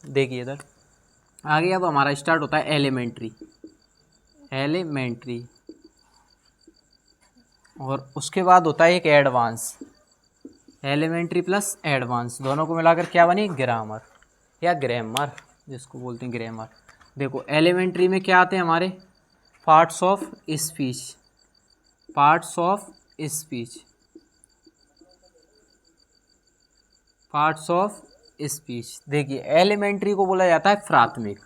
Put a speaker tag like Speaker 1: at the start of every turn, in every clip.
Speaker 1: देखिए इधर आगे अब हमारा स्टार्ट होता है एलिमेंट्री, एलिमेंट्री, और उसके बाद होता है एक एडवांस, एलिमेंट्री प्लस एडवांस, दोनों को मिलाकर क्या बनी, ग्रामर या ग्रामर, जिसको बोलते हैं ग्रामर। देखो एलिमेंट्री में क्या आते हैं हमारे, parts of speech, parts of speech, parts of speech. देखिए एलिमेंट्री को बोला जाता है प्राथमिक।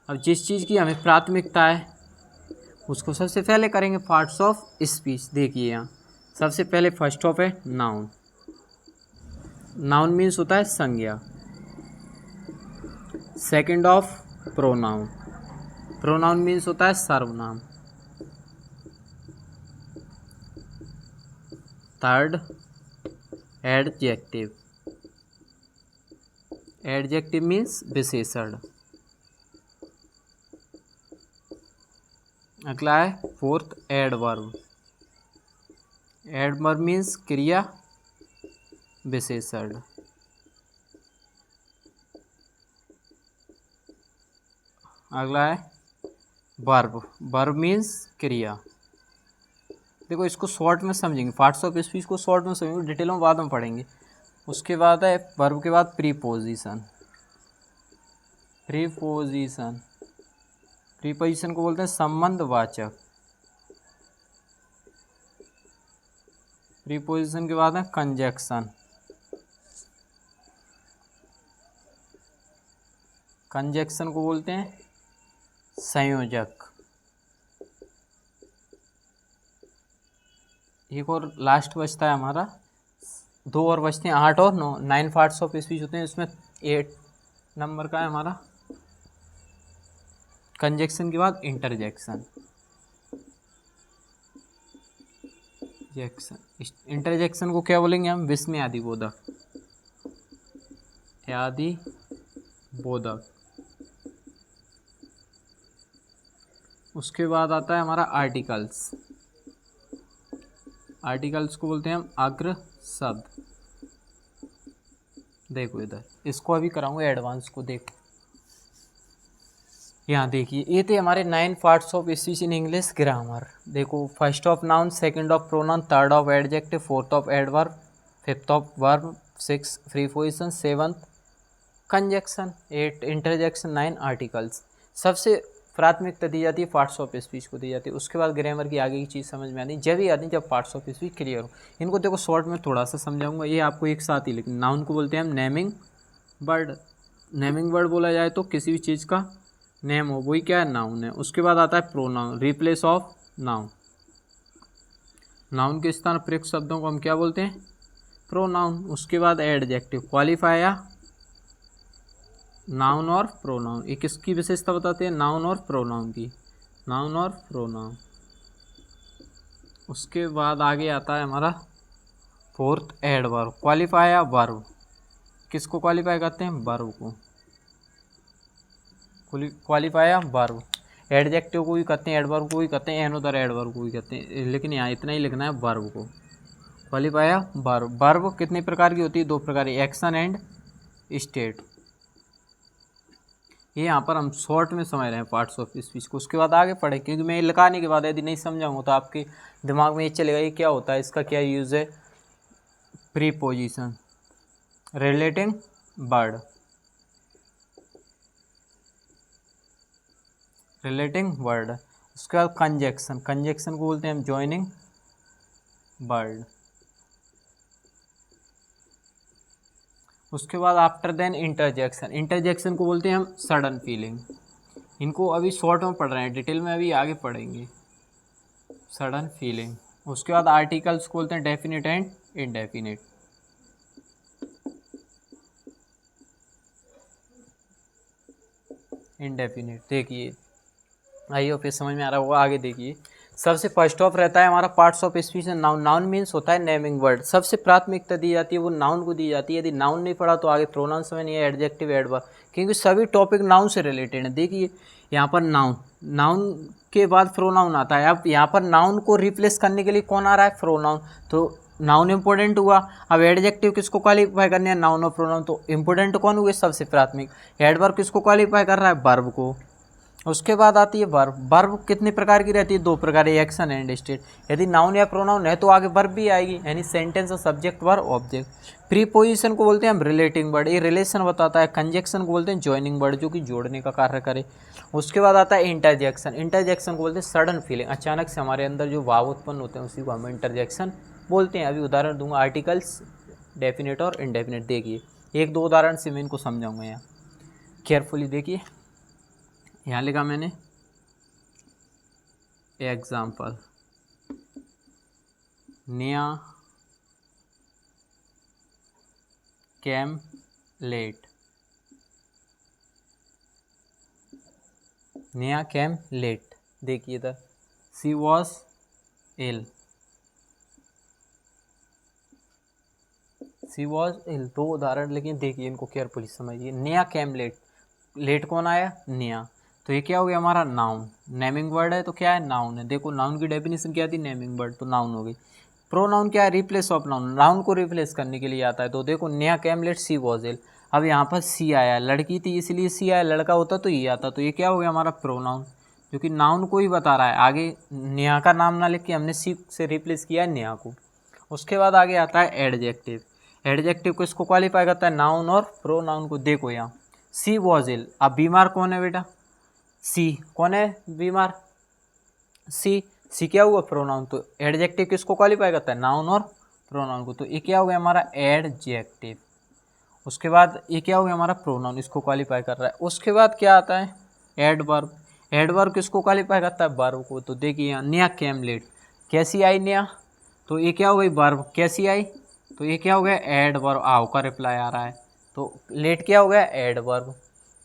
Speaker 1: अब जिस चीज़ की हमें प्राथमिकता है उसको सबसे पहले करेंगे पार्ट्स ऑफ स्पीच। देखिए यहाँ सबसे पहले फर्स्ट ऑफ है नाउन, नाउन मीन्स होता है संज्ञा। Second of pronoun, pronoun means होता है सर्वनाम। थर्ड एडजेक्टिव, एडजेक्टिव मीन्स विशेषण। अगला है फोर्थ एडवर्ब, एडवर्ब मीन्स क्रिया विशेषण। अगला है वर्ब, वर्ब मीन्स क्रिया। देखो इसको शॉर्ट में समझेंगे, पार्ट्स ऑफ स्पीच को शॉर्ट में समझेंगे, डिटेल में बाद में पढ़ेंगे। उसके बाद है वर्ब के बाद प्रीपोजिशन, प्रीपोजिशन, प्रीपोजिशन को बोलते हैं संबंधवाचक। प्रीपोजिशन के बाद है कंजक्शन, कंजक्शन को बोलते हैं संयोजक। एक और लास्ट बचता है हमारा, दो और बचते हैं, 8 और 9, 9 पार्ट्स ऑफ स्पीच होते हैं, इसमें 8 नंबर का है हमारा कंजक्शन के बाद इंटरजेक्शन। इंटरजेक्शन को क्या बोलेंगे हम, विस्मय आदि बोधक, आदि बोधक। उसके बाद आता है हमारा आर्टिकल्स, आर्टिकल्स को बोलते हैं हम अग्र शब्द। देखो इधर इसको अभी कराऊंगा एडवांस को। देखो यहाँ देखिए ये थे हमारे 9 parts of speech in English grammar. देखो first of noun, second of pronoun, third of adjective, fourth of adverb, fifth of verb, 6 preposition, 7 conjunction, 8 interjection, 9 articles. सबसे प्राथमिकता दी जाती है पार्ट्स ऑफ स्पीच को दी जाती है। उसके बाद ग्रामर की आगे की चीज़ समझ में आती है, जब ही आती है जब पार्ट्स ऑफ स्पीच क्लियर हो। इनको देखो शॉर्ट में थोड़ा सा समझाऊंगा, ये आपको एक साथ ही। लेकिन नाउन को बोलते हैं हम नेमिंग वर्ड, नेमिंग वर्ड बोला जाए तो किसी भी चीज़ का नेम हो वही क्या है, नाउन है। उसके बाद आता है pronoun, replace of noun, noun के स्थान प्रयुक्त शब्दों को हम क्या बोलते हैं, प्रोनाउन। उसके बाद एडजेक्टिव, क्वालिफाई या नाउन और प्रोनाउन, ये किसकी विशेषता बताते हैं, नाउन और प्रोनाउन की, नाउन और प्रोनाउन। उसके बाद आगे आता है हमारा फोर्थ एडवर्ब, क्वालिफाई या वर्ब, किसको क्वालिफाई करते हैं, वर्ब को, क्वालिफाई या वर्ब। एडजेक्टिव को भी कहते हैं, एडवर्ब को भी कहते हैं, एनोदर एडवर्ब को भी कहते हैं, लेकिन यहाँ इतना ही लिखना है वर्ब को, क्वालिफाई या वर्ब। वर्ब कितने प्रकार की होती है, 2 प्रकार की, एक्शन एंड स्टेट। ये यहाँ पर हम शॉर्ट में समझ रहे हैं पार्ट्स ऑफ स्पीच को। उसके बाद आगे पढ़े, क्योंकि मैं लिखाने के बाद यदि नहीं समझाऊंगा तो आपके दिमाग में ये चलेगा ये क्या होता है, इसका क्या यूज़ है। Preposition, relating word, relating word. उसके बाद कंजक्शन, कंजक्शन को बोलते हैं हम जॉइनिंग वर्ड। उसके बाद आफ्टर देन इंटरजेक्शन, इंटरजेक्शन को बोलते हैं हम सडन फीलिंग। इनको अभी शॉर्ट में पढ़ रहे हैं, डिटेल में अभी आगे पढ़ेंगे, सडन फीलिंग। उसके बाद आर्टिकल्स को बोलते हैं डेफिनेट एंड इनडेफिनेट। इनडेफिनेट देखिए, आई होप समझ में आ रहा होगा। आगे देखिए, सबसे फर्स्ट ऑफ रहता है हमारा पार्ट्स ऑफ स्पीच में नाउन। नाउन मीन्स होता है नेमिंग वर्ड, सबसे प्राथमिकता दी जाती है वो नाउन को दी जाती है। यदि नाउन नहीं पढ़ा तो आगे प्रोनाउन समझ नहीं है, एडजेक्टिव, एडवर्ब, क्योंकि सभी टॉपिक नाउन से रिलेटेड है। देखिए यहाँ पर नाउन, नाउन के बाद प्रोनाउन आता है। अब यहाँ पर नाउन को रिप्लेस करने के लिए कौन आ रहा है, प्रोनाउन। तो नाउन इंपॉर्टेंट हुआ। अब एडजेक्टिव किसको क्वालिफाई करने हैं, नाउन और प्रोनाउन। तो इंपॉर्टेंट कौन हुए, सबसे प्राथमिक। एडवर्ब किसको क्वालिफाई कर रहा है, वर्ब को। उसके बाद आती है वर्ब। वर्ब कितने प्रकार की रहती है, दो प्रकार, एक्शन एंड स्टेट। यदि नाउन या प्रोनाउन है तो आगे वर्ब भी आएगी, यानी सेंटेंस और सब्जेक्ट वर्ब ऑब्जेक्ट। प्रीपोजिशन को बोलते हैं हम रिलेटिंग वर्ड, ये रिलेशन बताता है। कंजक्शन को बोलते हैं जॉइनिंग वर्ड, जो कि जोड़ने का कार्य करे। उसके बाद आता है इंटरजेक्शन। इंटरजेक्शन को बोलते हैं सडन फीलिंग, अचानक से हमारे अंदर जो भाव उत्पन्न होते हैं उसी को हम इंटरजेक्शन बोलते हैं। अभी उदाहरण दूंगा, आर्टिकल्स डेफिनेट और इनडेफिनेट। देखिए एक दो उदाहरण से मैं इनको समझाऊंगा, यहाँ केयरफुली देखिए। यहाँ लिखा मैंने example, Neha came late, Neha came late. देखिए इधर, सी वॉज इल, सी वॉज इल, दो उदाहरण, लेकिन देखिए इनको केयरफुली समझिए। नेहा केम लेट, लेट कौन आया, नेहा। तो ये क्या हो गया हमारा, नाउन। नेमिंग वर्ड है तो क्या है, नाउन है। देखो नाउन की डेफिनेशन क्या थी, नेमिंग वर्ड, तो नाउन हो गई। प्रोनाउन क्या है, रिप्लेस ऑफ नाउन, नाउन को रिप्लेस करने के लिए आता है। तो देखो Neha came late, she was ill. अब यहाँ पर सी आया, लड़की थी इसलिए सी आया, लड़का होता तो ये आता। तो ये क्या हो गया हमारा प्रोनाउन, जो कि नाउन को ही बता रहा है। आगे नेहा का नाम ना लिख के हमने सी से रिप्लेस किया है नेहा को। उसके बाद आगे आता है एडजेक्टिव। एडजेक्टिव को इसको क्वालिफाई करता है नाउन और प्रोनाउन को। देखो यहाँ सी वॉज इल, अब बीमार कौन है बेटा, सी कौन है बीमार, सी। सी क्या हुआ, प्रोनाउन। तो एडजेक्टिव किसको क्वालिफाई करता है, नाउन और प्रोनाउन को। तो ये क्या हो गया हमारा एडजेक्टिव। उसके बाद ये क्या हो गया हमारा प्रोनाउन, इसको क्वालिफाई कर रहा है। उसके बाद क्या आता है एडवर्ब। एडवर्ब किसको क्वालिफाई करता है, वर्ब को। तो देखिए यहाँ नेहा केम लेट, कैसी आई नेहा, तो ये क्या हो गई वर्ब, कैसी आई, तो ये क्या हो गया एडवर्ब, आओ का रिप्लाई आ रहा है। तो लेट क्या हो गया एडवर्ब।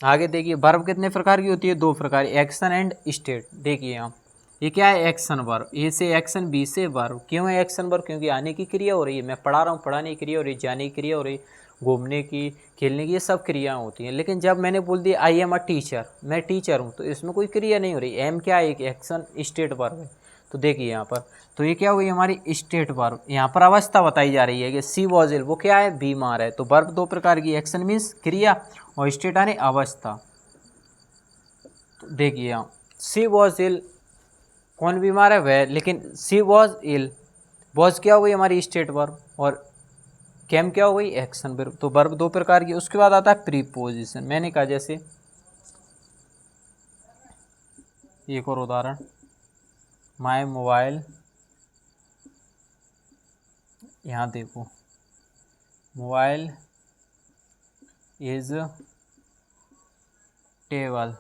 Speaker 1: आगे देखिए वर्ब कितने प्रकार की होती है, दो प्रकार, एक्शन एंड स्टेट। देखिए यहाँ ये क्या है, एक्शन वर्ब, ए से एक्शन, बी से वर्ब। क्यों है एक्शन वर्ब, क्योंकि आने की क्रिया हो रही है, मैं पढ़ा रहा हूँ, पढ़ाने की क्रिया हो रही है, जाने की क्रिया हो रही है, घूमने की, खेलने की, ये सब क्रियाएं होती हैं। लेकिन जब मैंने बोल दिया आई एम अ टीचर, मैं टीचर हूँ, तो इसमें कोई क्रिया नहीं हो रही। एम क्या है, एक एक्शन स्टेट वर्ब है। तो देखिए यहाँ पर, तो ये क्या हुई हमारी स्टेट वर्ब। यहाँ पर अवस्था बताई जा रही है कि सी वॉज इल, वो क्या है बीमार है। तो वर्ब दो प्रकार की, एक्शन मीन्स क्रिया और स्टेट यानी अवस्था। तो देखिए यहाँ सी वॉज इल, कौन बीमार है वह, लेकिन सी वॉज इल, वॉज क्या हो गई हमारी स्टेट वर्ब और कैम क्या हो गई एक्शन वर्ब। तो वर्ब दो प्रकार की। उसके बाद आता है प्रीपोजिशन। मैंने कहा जैसे एक और उदाहरण, माय मोबाइल, यहाँ देखो मोबाइल इज टेबल।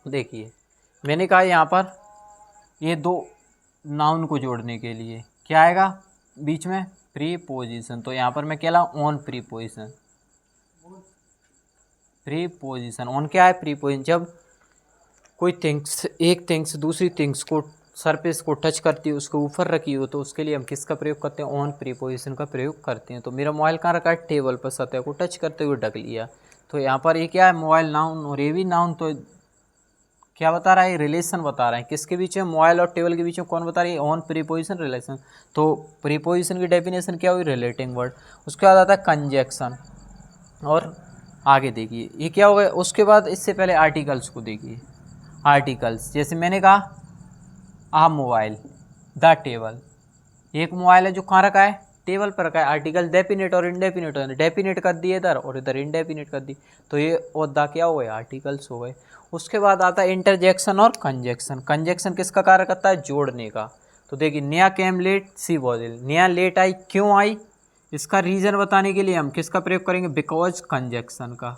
Speaker 1: देखिए मैंने कहा यहाँ पर ये दो नाउन को जोड़ने के लिए क्या आएगा बीच में, प्रीपोजिशन। तो यहाँ पर मैं क्या लाऊं, ऑन प्रीपोजिशन। प्रीपोजिशन ऑन क्या है, प्रीपोजिशन। जब कोई थिंग्स, एक थिंग्स दूसरी थिंग्स को, सरफेस को टच करती है, उसको ऊपर रखी हो, तो उसके लिए हम किसका प्रयोग करते हैं, ऑन प्रीपोजिशन का प्रयोग करते हैं। तो मेरा मोबाइल कहाँ रखा है, टेबल पर, सतह को टच करते हुए ढक लिया। तो यहाँ पर ये क्या है, मोबाइल नाउन और ये भी नाउन। तो क्या बता रहा है, रिलेशन बता रहा है किसके बीच में, मोबाइल और टेबल के बीच में। कौन बता रही है, ऑन प्रीपोजिशन रिलेशन। तो प्रीपोजिशन की डेफिनेशन क्या हुई, रिलेटिंग वर्ड। उसके बाद आता है कंजक्शन। और आगे देखिए ये क्या हो गया। उसके बाद इससे पहले आर्टिकल्स को देखिए। आर्टिकल्स जैसे मैंने कहा आ मोबाइल, द टेबल, एक मोबाइल है जो कहाँ रखा है, टेबल पर रखा है। आर्टिकल डेफिनेट और इनडेफिनेट है, डेफिनेट कर दिए इधर और इधर इनडेफिनेट कर दी। तो ये और द क्या हो गए, आर्टिकल्स हो गए। उसके बाद आता है इंटरजेक्शन और कंजक्शन। कंजक्शन किसका कार्य करता है, जोड़ने का। तो देखिए Neha came late, she was ill, Neha late आई, क्यों आई, इसका रीज़न बताने के लिए हम किसका प्रयोग करेंगे, बिकॉज कंजक्शन का।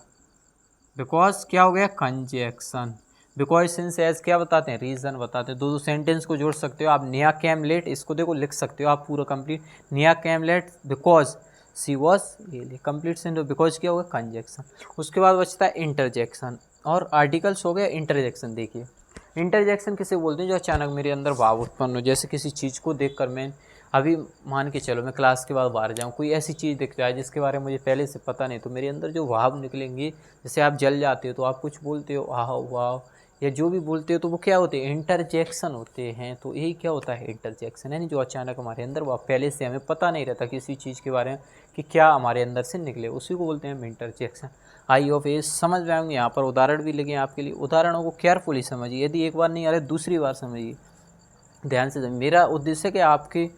Speaker 1: बिकॉज क्या हो गया, कंजक्शन। बिकॉज सिंस एज क्या बताते हैं, रीज़न बताते हैं। दो दो सेंटेंस को जोड़ सकते हो आप। नेहा केम लेट, इसको देखो लिख सकते हो आप पूरा complete. Neha came late because she was, ये कंप्लीट सेंटेंस। बिकॉज क्या होगा, कंजक्शन। उसके बाद बचता है इंटरजेक्शन और आर्टिकल्स हो गया। इंटरजेक्शन देखिए, इंटरजेक्शन किसे बोलते हैं, जो अचानक मेरे अंदर भाव उत्पन्न हो। जैसे किसी चीज़ को देखकर मैं अभी मान के चलो मैं क्लास के बाद बाहर जाऊँ, कोई ऐसी चीज़ दिख जाए जिसके बारे में मुझे पहले से पता नहीं, तो मेरे अंदर जो भाव निकलेंगे, जैसे आप जल जाते हो तो आप कुछ बोलते हो आह वाह, या जो भी बोलते हो तो वो क्या होते हैं, इंटरजेक्शन होते हैं। तो यही क्या होता है, इंटरजेक्शन, यानी जो अचानक हमारे अंदर वो पहले से हमें पता नहीं रहता किसी चीज़ के बारे में कि क्या हमारे अंदर से निकले, उसी को बोलते हैं हम इंटरजेक्शन। आई ऑफ ए समझ में आएंगे। यहाँ पर उदाहरण भी लगे आपके लिए, उदाहरणों को केयरफुली समझिए, यदि एक बार नहीं आ रहे दूसरी बार समझिए, ध्यान से समझिए। मेरा उद्देश्य है कि आपके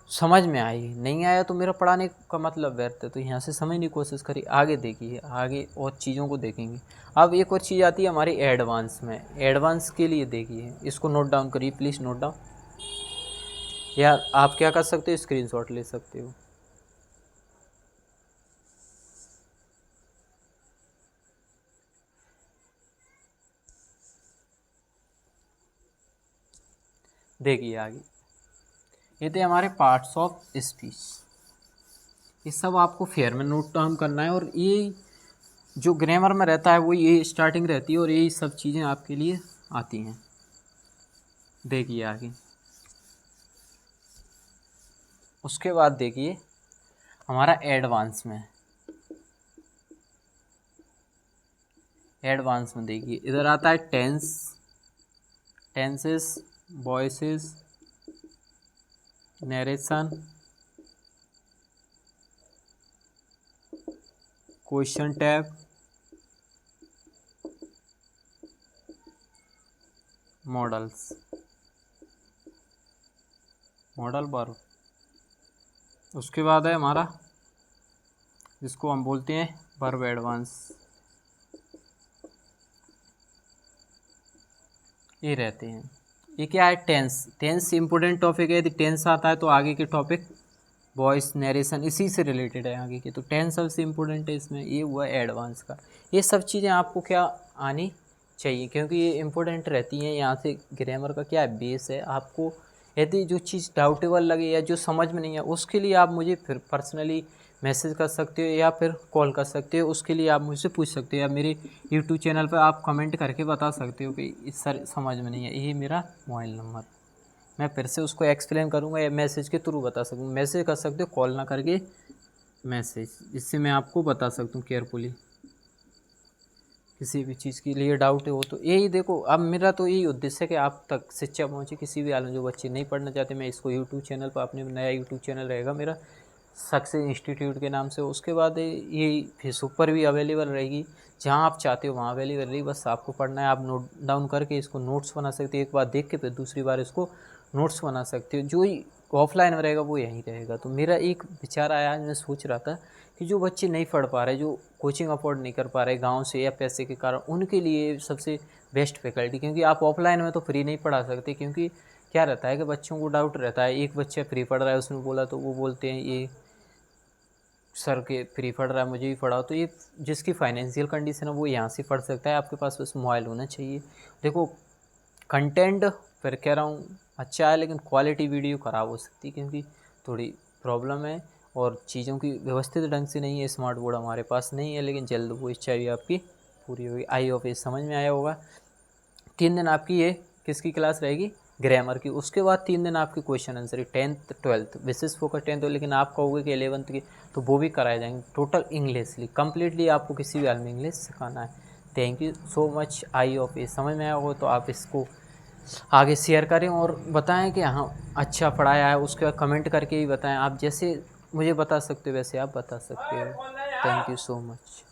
Speaker 1: समझ में आई, नहीं आया तो मेरा पढ़ाने का मतलब व्यर्थ है। तो यहाँ से समझने की कोशिश करिए, आगे देखिए, आगे और चीज़ों को देखेंगे। अब एक और चीज़ आती है हमारी एडवांस में। एडवांस के लिए देखिए, इसको नोट डाउन करिए प्लीज़, नोट डाउन। यार आप क्या कर सकते हो, स्क्रीनशॉट ले सकते हो। देखिए आगे, ये थे हमारे पार्ट्स ऑफ स्पीच। ये सब आपको फेयर में नोट डाउन करना है, और ये जो ग्रामर में रहता है वो ये स्टार्टिंग रहती है, और यही सब चीज़ें आपके लिए आती हैं। देखिए आगे, उसके बाद देखिए हमारा एडवांस में। एडवांस में देखिए इधर आता है tense, tenses, voices, narration, question tag, modals, modal verb. उसके बाद है हमारा जिसको हम बोलते हैं वर्ब एडवांस। ये रहते हैं। ये क्या है, टेंस। टेंस इंपॉर्टेंट टॉपिक है, यदि टेंस आता है तो आगे के टॉपिक वॉइस, नरेशन इसी से रिलेटेड है आगे की। तो टेंस सबसे इम्पोर्टेंट है इसमें। ये हुआ एडवांस का। ये सब चीज़ें आपको क्या आनी चाहिए, क्योंकि ये इम्पोर्टेंट रहती हैं। यहाँ से ग्रामर का क्या है, बेस है। आपको यदि जो चीज़ डाउटेबल लगे या जो समझ में नहीं है, उसके लिए आप मुझे फिर पर्सनली मैसेज कर सकते हो या फिर कॉल कर सकते हो। उसके लिए आप मुझसे पूछ सकते हो, या मेरे यूट्यूब चैनल पर आप कमेंट करके बता सकते हो कि इस सर समझ में नहीं है। यही मेरा मोबाइल नंबर, मैं फिर से उसको एक्सप्लेन करूँगा या मैसेज के थ्रू बता सकूँ। मैसेज कर सकते हो, कॉल ना करके मैसेज, इससे मैं आपको बता सकता हूँ केयरफुली। किसी भी चीज़ के लिए डाउट हो तो यही देखो, अब मेरा तो यही उद्देश्य है कि आप तक शिक्षा पहुँचे किसी भी हाल में। जो बच्चे नहीं पढ़ना चाहते, मैं इसको यूट्यूब चैनल पर, अपने नया यूट्यूब चैनल रहेगा मेरा सक्सेस इंस्टीट्यूट के नाम से। उसके बाद ये फेसबुक पर भी अवेलेबल रहेगी, जहाँ आप चाहते हो वहाँ अवेलेबल रहेगी। बस आपको पढ़ना है, आप नोट डाउन करके इसको नोट्स बना सकते हो। एक बार देख के फिर दूसरी बार इसको नोट्स बना सकते हो। जो ही ऑफलाइन में रहेगा वो यहीं रहेगा। तो मेरा एक विचार आया, आज मैं सोच रहा था कि जो बच्चे नहीं पढ़ पा रहे, जो कोचिंग अफोर्ड नहीं कर पा रहे गांव से या पैसे के कारण, उनके लिए सबसे बेस्ट फैकल्टी। क्योंकि आप ऑफलाइन में तो फ्री नहीं पढ़ा सकते, क्योंकि क्या रहता है कि बच्चों को डाउट रहता है। एक बच्चा फ्री पढ़ रहा है, उसने बोला तो वो बोलते हैं ये सर के फ्री पढ़ रहा है, मुझे भी पढ़ाओ। तो ये जिसकी फाइनेंशियल कंडीशन है वो यहाँ से पढ़ सकता है। आपके पास बस मोबाइल होना चाहिए। देखो कंटेंट फिर कह रहा हूँ अच्छा है, लेकिन क्वालिटी वीडियो ख़राब हो सकती है, क्योंकि थोड़ी प्रॉब्लम है और चीज़ों की व्यवस्थित ढंग से नहीं है। स्मार्ट बोर्ड हमारे पास नहीं है, लेकिन जल्द वो इच्छा भी आपकी पूरी होगी। आई होप ये समझ में आया होगा। 3 दिन आपकी ये किसकी क्लास रहेगी, ग्रामर की। उसके बाद 3 दिन आपकी क्वेश्चन आंसर, 10th 12th विशेष फोकस 10th, लेकिन आप कहोगे कि 11th की, तो वो भी कराए जाएंगे। टोटल इंग्लिशली कंप्लीटली आपको किसी भी हाल में इंग्लिश सिखाना है। Thank you so much. I hope ये समझ में आया होगा। तो आप इसको आगे शेयर करें और बताएं कि हाँ अच्छा पढ़ाया है। उसके बाद कमेंट करके भी बताएं। आप जैसे मुझे बता सकते हो वैसे आप बता सकते हो। Thank you so much.